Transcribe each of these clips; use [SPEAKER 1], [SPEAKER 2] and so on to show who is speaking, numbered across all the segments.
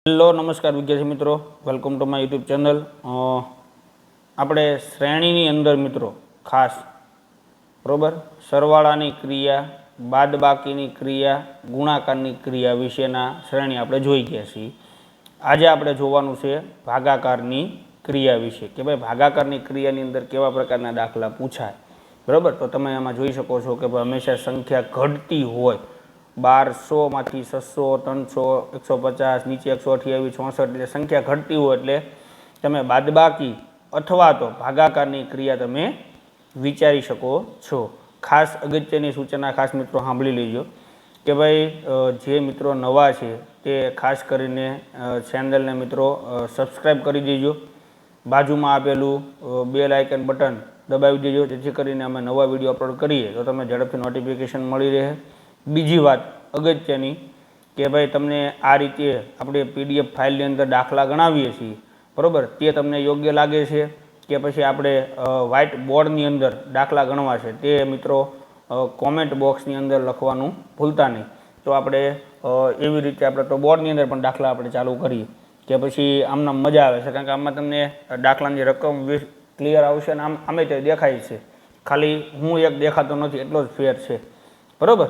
[SPEAKER 1] Hello નમસ્કાર વિદ્યાર્થી મિત્રો, welcome to my YouTube channel. આપણે શ્રેણીની અંદર મિત્રો ખાસ બરાબર સરવાળાની ક્રિયા, બાદબાકીની ક્રિયા, ગુણાકારની ક્રિયા વિશેના શ્રેણી આપણે જોઈ ગયા છીએ. આજે આપણે જોવાનું છે ભાગાકારની ક્રિયા વિશે કે ભાઈ ભાગાકારની ક્રિયાની અંદર કેવા પ્રકારના દાખલા પૂછાય. બરાબર, તો તમે એમાં જોઈ શકો છો કે ભાઈ હંમેશા સંખ્યા ઘટતી હોય. 1200 માંથી 600, 300, 150, નીચે 128, 64 એટલે સંખ્યા ઘટતી હોય એટલે તમે બાદબાકી અથવા તો ભાગાકારની ક્રિયા તમે વિચારી શકો છો. ખાસ અગત્યની સૂચના ખાસ મિત્રો સાંભળી લેજો કે ભાઈ જે મિત્રો નવા છે તે ખાસ કરીને ચેનલને મિત્રો સબસ્ક્રાઈબ કરી દેજો. બાજુમાં આપેલું બેલ આઇકન બટન દબાવી દેજો જેથી કરીને અમે નવા વિડીયો અપલોડ કરીએ તો તમને ઝડપથી નોટિફિકેશન મળી રહે. બીજી વાત અગત્યની કે ભાઈ તમને આ રીતે આપણે પીડીએફ ફાઇલની અંદર દાખલા ગણાવીએ છીએ બરાબર, તે તમને યોગ્ય લાગે છે કે પછી આપણે વ્હાઇટ બોર્ડની અંદર દાખલા ગણવા છે તે મિત્રો કોમેન્ટ બોક્સની અંદર લખવાનું ભૂલતા નહીં. તો આપણે એવી રીતે આપણે તો બોર્ડની અંદર પણ દાખલા આપણે ચાલુ કરીએ કે પછી આમના મજા આવે છે, કારણ કે આમાં તમને દાખલાની રકમ ક્લિયર આવશે અને આમે તે દેખાય છે, ખાલી હું એક દેખાતો નથી એટલો જ ફેર છે. બરાબર,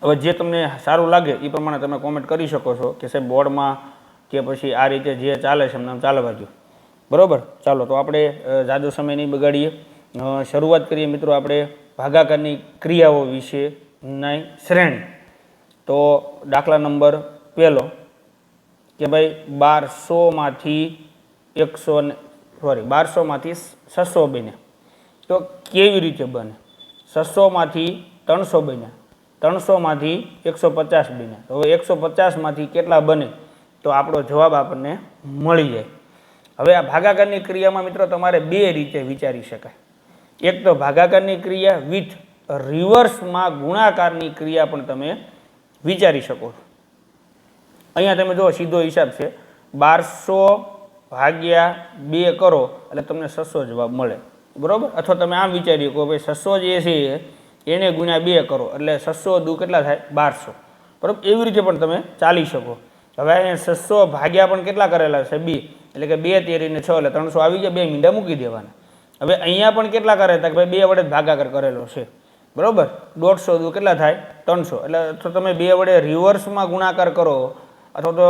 [SPEAKER 1] હવે જે તમને સારું લાગે એ પ્રમાણે તમે કોમેન્ટ કરી શકો છો કે સાહેબ બોર્ડમાં કે પછી આ રીતે જે ચાલે છે એમને ચાલવા દો. બરાબર, ચાલો તો આપણે જાજો સમય નહીં બગાડીએ, શરૂઆત કરીએ મિત્રો આપણે ભાગાકારની ક્રિયાઓ વિશેની શ્રેણી. તો દાખલા નંબર પહેલો કે ભાઈ 1200 માંથી 600 બને તો કેવી રીતે બને? 600 માંથી 300 બન્યા, 300 માંથી 150 બન્યા, તો હવે 150 માંથી કેટલા બને? તો આપણો જવાબ આપણને મળી જાય. હવે આ ભાગાકારની ક્રિયામાં મિત્રો તમારે બે રીતે વિચારી શકાય. એક તો ભાગાકારની ક્રિયા વિથ રિવર્સમાં ગુણાકારની ક્રિયા પણ તમે વિચારી શકો છો. અહીંયા તમે જો સીધો હિસાબ છે, 1200 ભાગ્યા 2 કરો એટલે તમને 600 જવાબ મળે. બરાબર, અથવા તમે આમ વિચારી શકો ભાઈ 600 જે છે એને ગુણ્યા 2 કરો એટલે 600 દુ કેટલા થાય? 1200. બરાબર, એવી રીતે પણ તમે ચાલી શકો. હવે અહીંયા 600 ભાગ્યા પણ કેટલા કરેલા છે? 2, એટલે કે 2 તેરીને 6 એટલે 300 આવી ગયા, 2 મીંડા મૂકી દેવાના. હવે અહીંયા પણ કેટલા કરે હતા કે ભાઈ 2 વડે ભાગાકાર કરેલો છે. બરાબર, 150 દુ કેટલા થાય? 300. એટલે તો તમે 2 વડે રિવર્સમાં ગુણાકાર કરો અથવા તો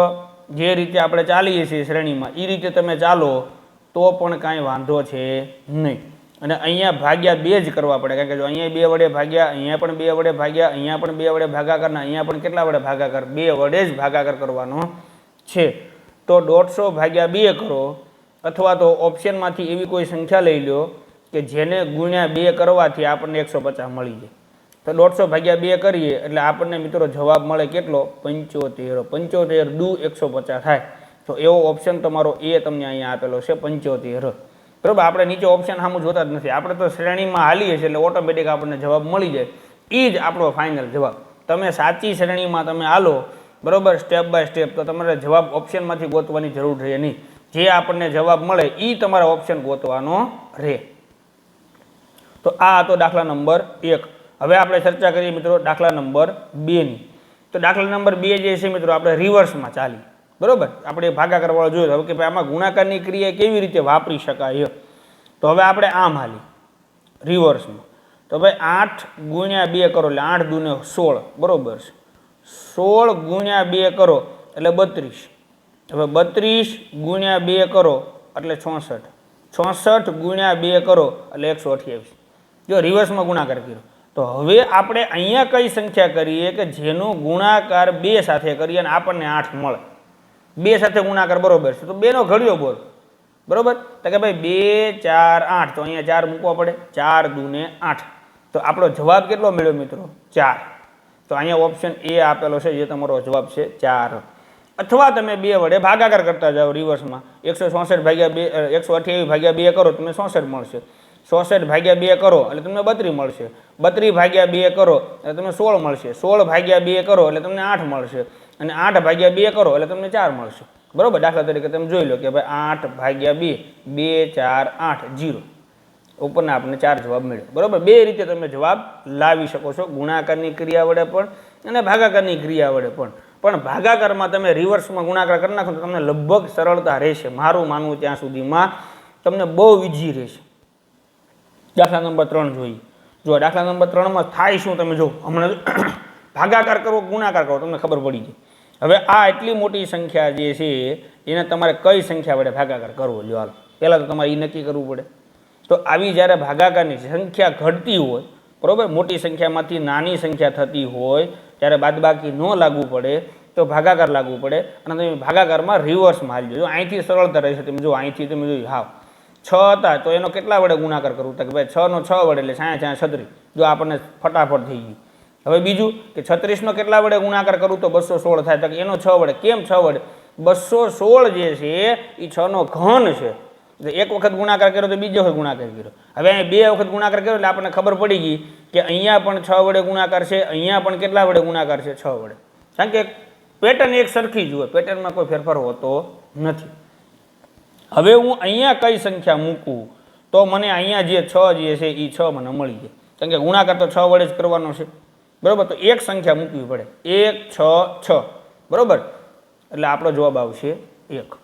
[SPEAKER 1] જે રીતે આપણે ચાલીએ છીએ શ્રેણીમાં એ રીતે તમે ચાલો તો પણ કાંઈ વાંધો છે નહીં. અને અહીંયા ભાગ્યા 2 જ કરવા પડે, કારણ કે જો અહીંયા 2 વડે ભાગ્યા, અહીંયા પણ 2 વડે ભાગ્યા, અહીંયા પણ 2 વડે ભાગાકાર, અહીંયા પણ કેટલા વડે ભાગાકાર? 2 વડે જ ભાગાકાર કરવાનો છે. તો 150 ભાગ્યા 2 કરો અથવા તો ઓપ્શનમાંથી એવી કોઈ સંખ્યા લઈ લો કે જેને ગુણ્યા 2 કરવાથી આપણને 150 મળી જાય. તો 150 ભાગ્યા 2 કરીએ એટલે આપણને મિત્રો જવાબ મળે કેટલો? 75. 75 દુ 150 થાય. તો એવો ઓપ્શન તમારો એ તમને અહીંયા આપેલો છે 75. બરાબર, આપણે નીચે ઓપ્શન સામું જોતા જ નથી, આપણે તો શ્રેણીમાં હાલીએ છીએ એટલે ઓટોમેટિક આપણને જવાબ મળી જાય. એ જ આપણો ફાઇનલ જવાબ. તમે સાચી શ્રેણીમાં તમે હાલો બરાબર સ્ટેપ બાય સ્ટેપ તો તમારે જવાબ ઓપ્શનમાંથી ગોતવાની જરૂર રહે નહીં. જે આપણને જવાબ મળે એ તમારા ઓપ્શન ગોતવાનો રહે. તો આ હતો દાખલા નંબર 1. હવે આપણે ચર્ચા કરીએ મિત્રો દાખલા નંબર 2ની. તો દાખલા નંબર 2 જે છે મિત્રો આપણે રિવર્સમાં ચાલી. બરાબર, આપણે ભાગાકાર વાળો જોયો હવે કે ભાઈ આમાં ગુણાકારની ક્રિયા કેવી રીતે વાપરી શકાય. તો હવે આપણે આમ હાલી રિવર્સમાં. તો ભાઈ 8 ગુણ્યા 2 કરો એટલે 8 દુને 16. બરાબર છે, 16 ગુણ્યા 2 કરો એટલે 32. હવે 32 ગુણ્યા 2 કરો એટલે 66. 66 ગુણ્યા 2 કરો એટલે 128. જો રિવર્સમાં ગુણાકાર કર્યો તો હવે આપણે અહીંયા કઈ સંખ્યા કરીએ કે જેનો ગુણાકાર 2 સાથે કરીએ અને આપણને 8 મળે. 2 સાથે ગુણાકાર બરોબર છે તો 2 નો ઘડિયો બોલ. બરોબર, તો કે ભાઈ 2 4 8, તો અહીંયા 4 મૂકવા પડે. 4 દુને 8, તો આપણો જવાબ કેટલો મળ્યો મિત્રો? 4. તો અહીંયા ઓપ્શન એ આપેલો છે જે તમારો જવાબ છે 4. અથવા તમે 2 વડે ભાગાકાર કરતા જાઓ રિવર્સમાં. 164 ભાગ્યા 2 128 ભાગ્યા 2 કરો તમને 66 મળશે. 66 ભાગ્યા 2 કરો એટલે તમને 32 મળશે. 32 ભાગ્યા 2 કરો એટલે તમને 16 મળશે. 16 ભાગ્યા 2 કરો એટલે તમને 8 મળશે. અને 8 ભાગ્યા 2 કરો એટલે તમને 4 મળશે. બરાબર, દાખલા તરીકે તમે જોઈ લો કે ભાઈ 8 ભાગ્યા 2, 2 4 8 0. ઉપરના આપણને 4 જવાબ મળ્યો. બરાબર, બે રીતે તમે જવાબ લાવી શકો છો, ગુણાકારની ક્રિયા વડે પણ અને ભાગાકારની ક્રિયા વડે પણ. પણ ભાગાકારમાં તમે રિવર્સમાં ગુણાકાર કરી નાખો તો તમને લગભગ સરળતા રહેશે. મારું માનવું ત્યાં સુધીમાં તમને બહુ ઈઝી રહેશે. દાખલા નંબર 3 જોઈએ. જો દાખલા નંબર 3માં થાય શું તમે જો હમણાં ભાગાકાર કરવો ગુણાકાર કરવો તમને ખબર પડી જાય. હવે આ એટલી મોટી સંખ્યા જે છે એને તમારે કઈ સંખ્યા વડે ભાગાકાર કરવો? જો હાલો પહેલાં તો તમારે એ નક્કી કરવું પડે. તો આવી જ્યારે ભાગાકારની સંખ્યા ઘટતી હોય, બરાબર, મોટી સંખ્યામાંથી નાની સંખ્યા થતી હોય ત્યારે બાદબાકી ન લાગવું પડે તો ભાગાકાર લાગવું પડે અને તમે ભાગાકારમાં રિવર્સમાં હાલજો. જો અહીંથી સરળતા રહેશે. તમે જો અહીંથી તમે જોયું હાવ 6 હતા તો એનો કેટલા વડે ગુણાકાર કરવું? તો કે ભાઈ 6 નો 6 વડે એટલે 36. જો આપણને ફટાફટ થઈ ગયું. હવે બીજું કે 36 નો કેટલા વડે ગુણાકાર કરવું? તો 216 થાય. તો કે એનો 6 વડે. કેમ 6 વડે? 216 જે છે એ 6 નો ઘન છે. એક વખત ગુણાકાર કર્યો તો બીજો વખત ગુણાકાર કર્યો. હવે અહીં 2 વખત ગુણાકાર કર્યો એટલે આપણને ખબર પડી ગઈ કે અહીંયા પણ 6 વડે ગુણાકાર છે, અહીંયા પણ કેટલા વડે ગુણાકાર છે? 6 વડે. કારણ કે પેટર્ન એક સરખી જ હોય, પેટર્નમાં કોઈ ફેરફાર હોતો નથી. હવે હું અહીંયા કઈ સંખ્યા મૂકું તો મને અહીંયા જે 6 જે છે એ 6 મને મળી જાય. કારણ કે ગુણાકાર તો 6 વડે જ કરવાનો છે, બરાબર. તો એક સંખ્યા મૂકવી પડે. 1 6 6, બરાબર. એટલે આપણો જવાબ આવશે 1.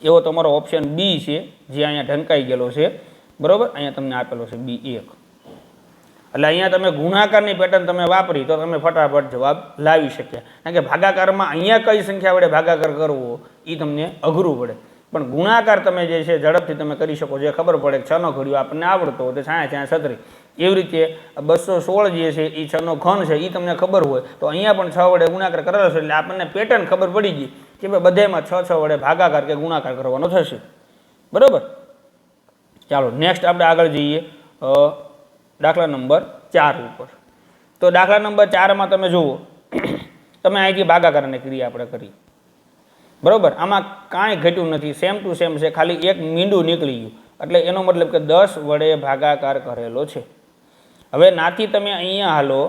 [SPEAKER 1] એવો તમારો ઓપ્શન બી છે જે અહીંયા ઢંકાઈ ગયેલો છે, બરાબર. અહીંયા તમને આપેલો છે B1. એટલે અહીંયા તમે ગુણાકારની પેટર્ન તમે વાપરી તો તમે ફટાફટ જવાબ લાવી શક્યા. કારણ કે ભાગાકારમાં અહીંયા કઈ સંખ્યા વડે ભાગાકાર કરવો એ તમને અઘરું પડે, પણ ગુણાકાર તમે જે છે ઝડપથી તમે કરી શકો. જે ખબર પડે કે 6 નો ઘડિયો આપણને આવડતો હોય તો 36. એવી રીતે 216 જે છે એ 6 નો ઘન છે એ તમને ખબર હોય તો અહીંયા પણ 6 વડે ગુણાકાર કરેલો છે એટલે આપણને પેટર્ન ખબર પડી ગઈ કે ભાઈ બધામાં 6 વડે ભાગાકાર કે ગુણાકાર કરવાનો થશે, બરાબર. ચાલો નેક્સ્ટ આપણે આગળ જઈએ દાખલા નંબર 4 ઉપર. તો દાખલા નંબર 4માં તમે જુઓ, તમે અહીંથી ભાગાકારની ક્રિયા આપણે કરી, બરાબર. આમાં કાંઈ ઘટ્યું નથી, સેમ ટુ સેમ છે, ખાલી એક મીંડું નીકળી ગયું. એટલે એનો મતલબ કે 10 વડે ભાગાકાર કરેલો છે. હવે નાથી તમે અહીંયા હાલો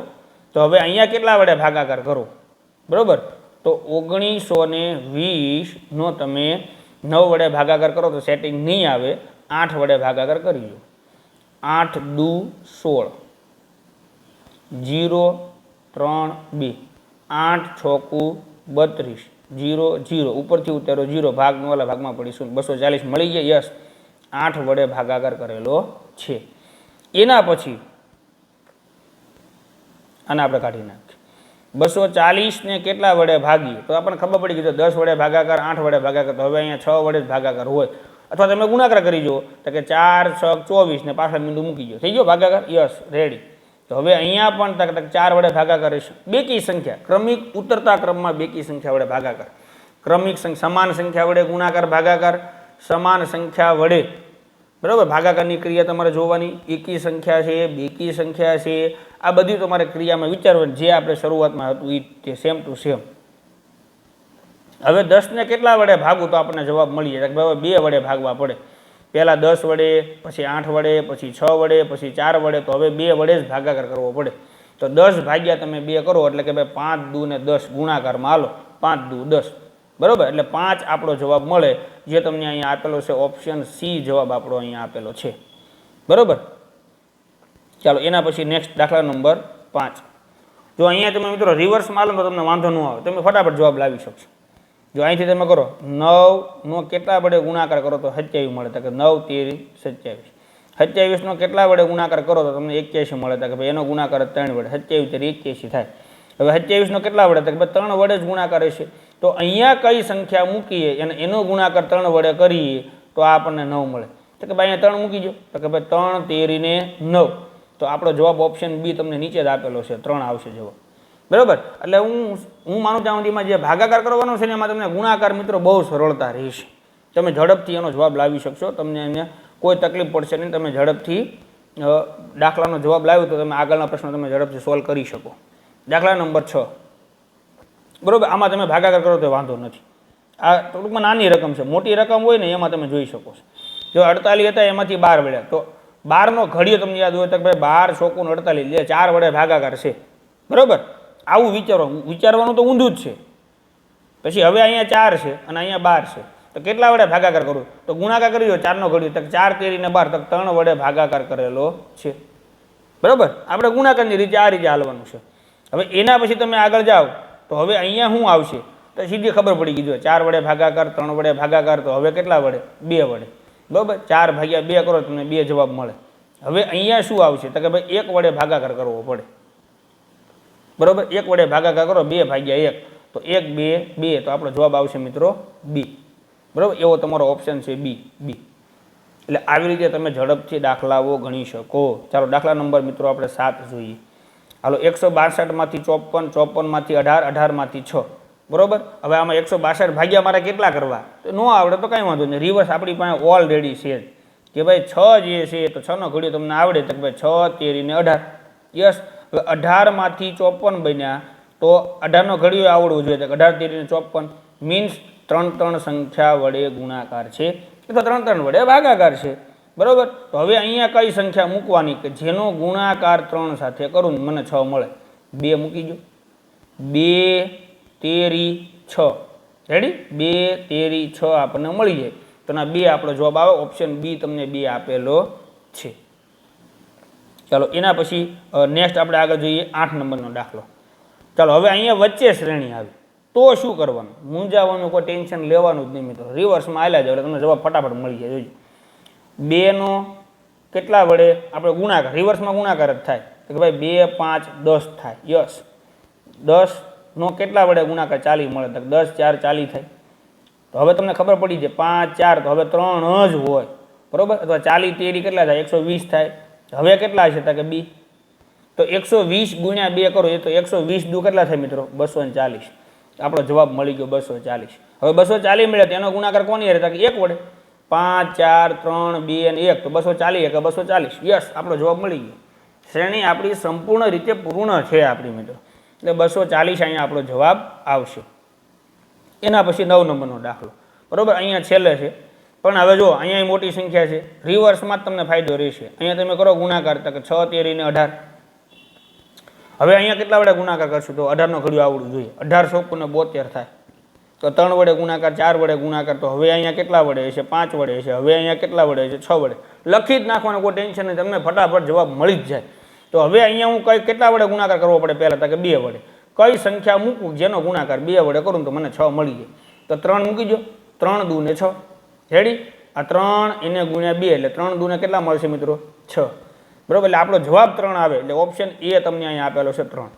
[SPEAKER 1] તો હવે અહીંયા કેટલા વડે ભાગાકાર કરો? બરાબર. તો 1920 નો તમે 9 વડે ભાગાકાર કરો તો સેટિંગ નહીં આવે. 8 વડે ભાગાકાર કરી લો. 8 દુ 16, 0 3 2, 8 છોકું 32, 0 0 ઉપરથી ઉતારો 0, ભાગનો વાલા ભાગમાં પડીશું 240 મળી ગયા. યસ, 8 વડે ભાગાકાર કરેલો છે. એના પછી આને આપણે કાઢી નાખીએ. 240 ને કેટલા વડે ભાગીએ તો આપણને ખબર પડી ગઈ. તો 10 વડે ભાગાકાર, 8 વડે ભાગાકાર. તો હવે અહીંયા 6 વડે જ ભાગાકાર હોય, અથવા તમે ગુણાકાર કરી જુઓ તો કે 4 6 24 ને પાછળ બિંદુ મૂકી દો, થઈ ગયો ભાગાકાર. Yes, ready. તો હવે અહીંયા પણ 4 વડે ભાગાકાર રહેશે. બેકી સંખ્યા ક્રમિક ઉતરતા ક્રમમાં બેકી સંખ્યા વડે ભાગાકાર. ક્રમિક સમાન સંખ્યા વડે ગુણાકાર ભાગાકાર, સમાન સંખ્યા વડે, બરાબર, ભાગાકારની ક્રિયા તમારે જોવાની. એકી સંખ્યા છે, બેકી સંખ્યા છે, આ બધી તમારે ક્રિયામાં વિચારવાની જે આપણે શરૂઆતમાં હતું એ સેમ ટુ સેમ. હવે 10 ને કેટલા વડે ભાગવું તો આપણને જવાબ મળી જાય. હવે 2 વડે ભાગવા પડે. પહેલાં 10 વડે, પછી 8 વડે, પછી 6 વડે, પછી 4 વડે. તો હવે 2 વડે જ ભાગાકાર કરવો પડે. તો 10 ભાગ્યા તમે 2 કરો એટલે કે ભાઈ 5 દુ ને 10 ગુણાકારમાં હાલો, 5 દુ 10, બરાબર. એટલે 5 આપણો જવાબ મળે, જે તમને અહીંયા આપેલો છે ઓપ્શન સી જવાબ આપણો અહીંયા આપેલો છે, બરાબર. ચાલો એના પછી નેક્સ્ટ દાખલા નંબર 5. જો અહીંયા તમે મિત્રો રિવર્સમાં લો તો તમને વાંધો ન આવે, તમે ફટાફટ જવાબ લાવી શકશો. જો અહીંથી તમે કરો 9 નો કેટલા વડે ગુણાકાર કરો તો 27 મળે. તો કે 9 13 27. 27 નો કેટલા વડે ગુણાકાર કરો તો તમને 81 મળે. તો કે ભાઈ એનો ગુણાકાર 3 વડે, 27 3 81 થાય. હવે 27 નો કેટલા વડે? તો કે 3 વડે જ ગુણાકાર હશે. તો અહીંયા કઈ સંખ્યા મૂકીએ અને એનો ગુણાકાર 3 વડે કરીએ તો આપણને 9 મળે. તો કે ભાઈ અહીંયા 3 મૂકી દો. તો કે ભાઈ 3 13 ને 9. તો આપણો જવાબ ઓપ્શન બી તમને નીચે જ આપેલો છે, 3 આવશે જવાબ, બરાબર. એટલે હું માનું ત્યાં સુધીમાં જે ભાગાકાર કરવાનો છે ને એમાં તમને ગુણાકાર મિત્રો બહુ સરળતા રહેશે. તમે ઝડપથી એનો જવાબ લાવી શકશો, તમને અહીંયા કોઈ તકલીફ પડશે નહીં. તમે ઝડપથી દાખલાનો જવાબ લાવ્યો તો તમે આગળના પ્રશ્નો તમે ઝડપથી સોલ્વ કરી શકો. દાખલા નંબર 6, બરાબર. આમાં તમે ભાગાકાર કરો તો વાંધો નથી. આ ટૂંકમાં નાની રકમ છે, મોટી રકમ હોય ને એમાં તમે જોઈ શકો છો. જો 48 હતા એમાંથી 12 વડ્યા તો 12 નો ઘડિયો તમને યાદ હોય તો ભાઈ 12 છોકું 48 જે 4 વડે ભાગાકાર છે, બરાબર. આવું વિચારવાનું તો ઊંધું જ છે. પછી હવે અહીંયા 4 છે અને અહીંયા 12 છે તો કેટલા વડે ભાગાકાર કરવો? તો ગુણાકાર કરી દો. 4 નો ઘડિયો તો 4 13 ને 12 તો 3 વડે ભાગાકાર કરેલો છે, બરાબર. આપણે ગુણાકારની રીતે આ રીતે હાલવાનું છે. હવે એના પછી તમે આગળ જાઓ તો હવે અહીંયા શું આવશે તો સીધી ખબર પડી ગઈ. જો 4 વડે ભાગાકાર, 3 વડે ભાગાકાર, તો હવે કેટલા વડે? 2 વડે. બરાબર, 4 ભાગ્યા 2 કરો તમને 2 જવાબ મળે. હવે અહીંયા શું આવશે તો કે ભાઈ 1 વડે ભાગાકાર કરવો પડે. બરાબર, 1 વડે ભાગાકાર કરો 2 ભાગ્યા 1, તો 1 2 2, તો આપણો જવાબ આવશે મિત્રો બી. બરાબર, એવો તમારો ઓપ્શન છે બી. એટલે આવી રીતે તમે ઝડપથી દાખલાઓ ગણી શકો. ચાલો દાખલા નંબર મિત્રો આપણે 7 જોઈએ. હાલો, 162 માંથી 54, 54 માંથી 18, 18 માંથી 6. બરોબર, હવે આમાં 162 ભાગ્યા મારે કેટલા કરવા? તો ન આવડે તો કાંઈ વાંધો નહીં, રિવર્સ આપણી પાસે ઓલરેડી છે કે ભાઈ 6 જે છે તો 6 નો ઘડિયો તમને આવડે તો ભાઈ 6 13 ને 18. યસ, હવે 18 માંથી 54 બન્યા તો 18 નો ઘડિયો આવડવું જોઈએ. 18 13 ને 54 મીન્સ 3 3 સંખ્યા વડે ગુણાકાર છે, એ તો 3 3 વડે ભાગાકાર છે. બરોબર, તો હવે અહીંયા કઈ સંખ્યા મૂકવાની કે જેનો ગુણાકાર 3 સાથે કરું મને 6 મળે? 2 મૂકી દો. 2 13 6. રેડી? 2 13 6 આપણને મળી જાય. તો ના 2 આપણો જવાબ આવે. ઓપ્શન બી તમને 2 આપેલો છે. ચાલો એના પછી નેક્સ્ટ આપણે આગળ જોઈએ 8 નંબરનો દાખલો. ચાલો હવે અહીંયા વચ્ચે શ્રેણી આવી તો શું કરવાનું? મૂંઝાવાનું, કોઈ ટેન્શન લેવાનું જ નહીં મિત્રો. રિવર્સમાં આલ્યા જાવ એટલે તમને જવાબ ફટાફટ મળી જાય. જોજો 2 નો કેટલા વડે આપણે ગુણાકાર? રિવર્સમાં ગુણાકાર જ થાય કે ભાઈ 2 5 10 થાય. યસ, 10 નો કેટલા વડે ગુણાકાર? 40 મળે. તો 10 4 40 થાય. તો હવે તમને ખબર પડી જાય 5 4 તો હવે 3 જ હોય. બરોબર, અથવા 40 13 કેટલા થાય? 120 થાય. હવે કેટલા છે તો કે બી. તો 120 ગુણ્યા 2 કરો એ તો 120 દુ કેટલા થાય મિત્રો? 240. આપણો જવાબ મળી ગયો 240. હવે 240 મળ્યા તો એનો ગુણાકાર કોની હારે? કે 1 વડે. 5 4 3 2 અને 1 તો 240 કે 240. યસ, આપણો જવાબ મળી ગયો. શ્રેણી આપણી સંપૂર્ણ રીતે પૂર્ણ છે આપણી મિત્રો. એટલે 240 અહીંયા આપણો જવાબ આવશે. એના પછી 9 નંબરનો દાખલો. બરોબર, અહીંયા છેલ્લે છે પણ હવે જો અહીંયા મોટી સંખ્યા છે, રિવર્સમાં જ તમને ફાયદો રહેશે. અહીંયા તમે કરો ગુણાકાર તો કે 6 13 ને 18. હવે અહીંયા કેટલા વડે ગુણાકાર કરશું? તો 18 નો ઘડિયો આવડવું જોઈએ. 18 ચોકુને 72 થાય. તો 3 વડે ગુણાકાર, 4 વડે ગુણાકાર, તો હવે અહીંયા કેટલા વડે હશે? 5 વડે હશે. હવે અહીંયા કેટલા વડે હશે? 6 વડે. લખી જ નાખવાનું, કોઈ ટેન્શન નહીં, તમને ફટાફટ જવાબ મળી જ જાય. તો હવે અહીંયા હું કેટલા વડે ગુણાકાર કરવો પડે? પહેલાં તો કે 2 વડે. કઈ સંખ્યા મૂકું જેનો ગુણાકાર 2 વડે કરું તો મને 6 મળી જાય? તો 3 મૂકી દો. 3 દુ ને 6. રેડી? આ 3 એને ગુણ્યા 2 એટલે 3 દુ ને કેટલા મળશે મિત્રો? 6. બરોબર, એટલે આપણો જવાબ 3 આવે. એટલે ઓપ્શન એ તમને અહીંયા આપેલો છે 3.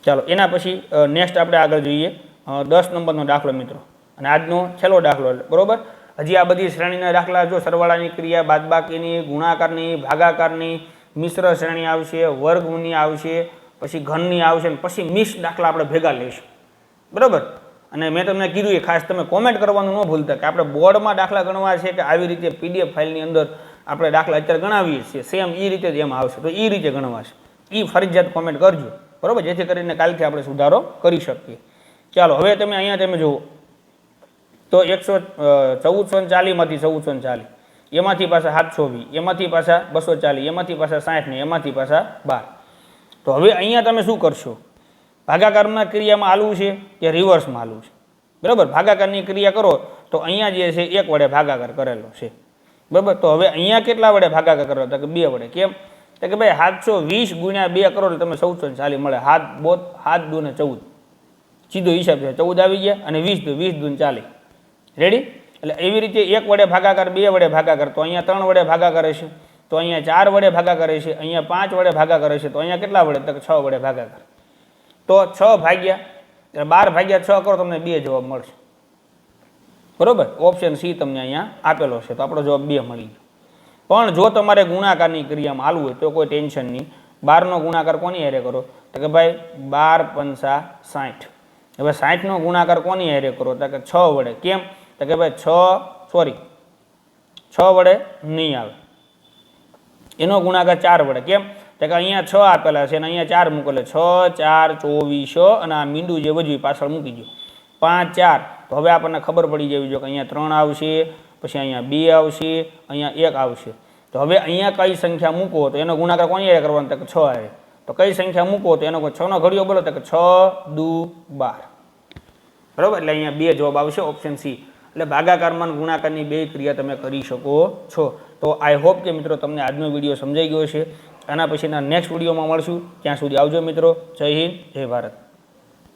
[SPEAKER 1] ચાલો એના પછી નેક્સ્ટ આપણે આગળ જોઈએ 10 નંબરનો દાખલો મિત્રો. અને આજનો છેલ્લો દાખલો. બરોબર, હજી આ બધી શ્રેણીના દાખલા જો સરવાળાની ક્રિયા, બાદબાકીની, ગુણાકારની, ભાગાકારની, મિશ્ર શ્રેણી આવશે, વર્ગની આવશે, પછી ઘનની આવશે, અને પછી મિક્સ દાખલા આપણે ભેગા લઈશું. બરોબર, અને મેં તમને કીધું એ ખાસ તમે કોમેન્ટ કરવાનું ન ભૂલતા કે આપણે બોર્ડમાં દાખલા ગણવા છે કે આવી રીતે PDF ફાઇલની અંદર આપણે દાખલા અત્યારે ગણાવીએ છીએ સેમ એ રીતે જ એમાં આવશે. તો એ રીતે ગણવાશે. એ ફરજિયાત કોમેન્ટ કરજો. બરોબર, જેથી કરીને કાલથી આપણે સુધારો કરી શકીએ. ચાલો હવે તમે અહીંયા તમે જુઓ તો 1440 માંથી 1440, એમાંથી પાછા 720, એમાંથી પાછા 240, એમાંથી પાછા 60 ને એમાંથી પાછા 12. તો હવે અહીંયા તમે શું કરશો? ભાગાકારના ક્રિયામાં આલવું છે કે રિવર્સમાં આલવું છે? બરાબર, ભાગાકારની ક્રિયા કરો તો અહીંયા જે છે 1 વડે ભાગાકાર કરેલો છે. બરાબર, તો હવે અહીંયા કેટલા વડે ભાગાકાર કરો? તો કે 2 વડે. કેમ? તો કે ભાઈ 720 ગુણ્યા 2 કરો એટલે તમે 1440 મળે. 7 દુ ને 14, સીધો હિસાબ છે. 14 આવી ગયા અને 20 દુ ને 40. રેડી? એટલે એવી રીતે 1 વડે ભાગાકાર, 2 વડે ભાગાકાર, તો અહીંયા 3 વડે ભાગાકાર હશે, તો અહીંયા 4 વડે ભાગાકાર હશે, અહીંયા 5 વડે ભાગાકાર હશે, તો અહીંયા કેટલા વડે? તો 6 વડે ભાગાકાર. તો 6 ભાગ્યા 12 ભાગ્યા 6 કરો તમને 2 જવાબ મળશે. બરોબર, ઓપ્શન સી તમને અહીંયા આપેલો છે. તો આપણો જવાબ 2 મળી ગયો. પણ જો તમારે ગુણાકારની ક્રિયામાં હાલવું હોય તો કોઈ ટેન્શન નહીં. 12 નો ગુણાકાર કોની હારે કરો? તો કે ભાઈ 12 પંચા 60. હવે 60 નો ગુણાકાર કોની હારે કરો? તો કે 6 વડે. કેમ? તો કે ભાઈ 6 વડે નહીં આવે. એનો ગુણાકાર 4 વડે. કેમ? તો કે અહીંયા 6 આપેલા છે અને અહીંયા 4 મૂકેલા. 6 4 24 અને આ મીંડું જે વધ્યું પાછળ મૂકી દો. 5 4. તો હવે આપણને ખબર પડી જવી જોઈએ કે અહીંયા 3 આવશે, પછી અહીંયા 2 આવશે, અહીંયા 1 આવશે. તો હવે અહીંયા કઈ સંખ્યા મૂકો તો એનો ગુણાકાર કોની હારે કરવાનો? તો કે 6 હારે. તો કઈ સંખ્યા મૂકો તો એનો 6 નો ઘડિયો બોલો તો કે 6 દુ 12. બરાબર, એટલે અહીંયા 2 જવાબ આવશે, ઓપ્શન સી. એટલે ભાગાકારમાં ગુણાકારની 2 ક્રિયા તમે કરી શકો છો. તો આઈ હોપ કે મિત્રો તમને આજનો વિડીયો સમજાઈ ગયો છે. આના પછીના નેક્સ્ટ વિડીયોમાં મળશું. ત્યાં સુધી આવજો મિત્રો. જય હિન્દ, જય ભારત.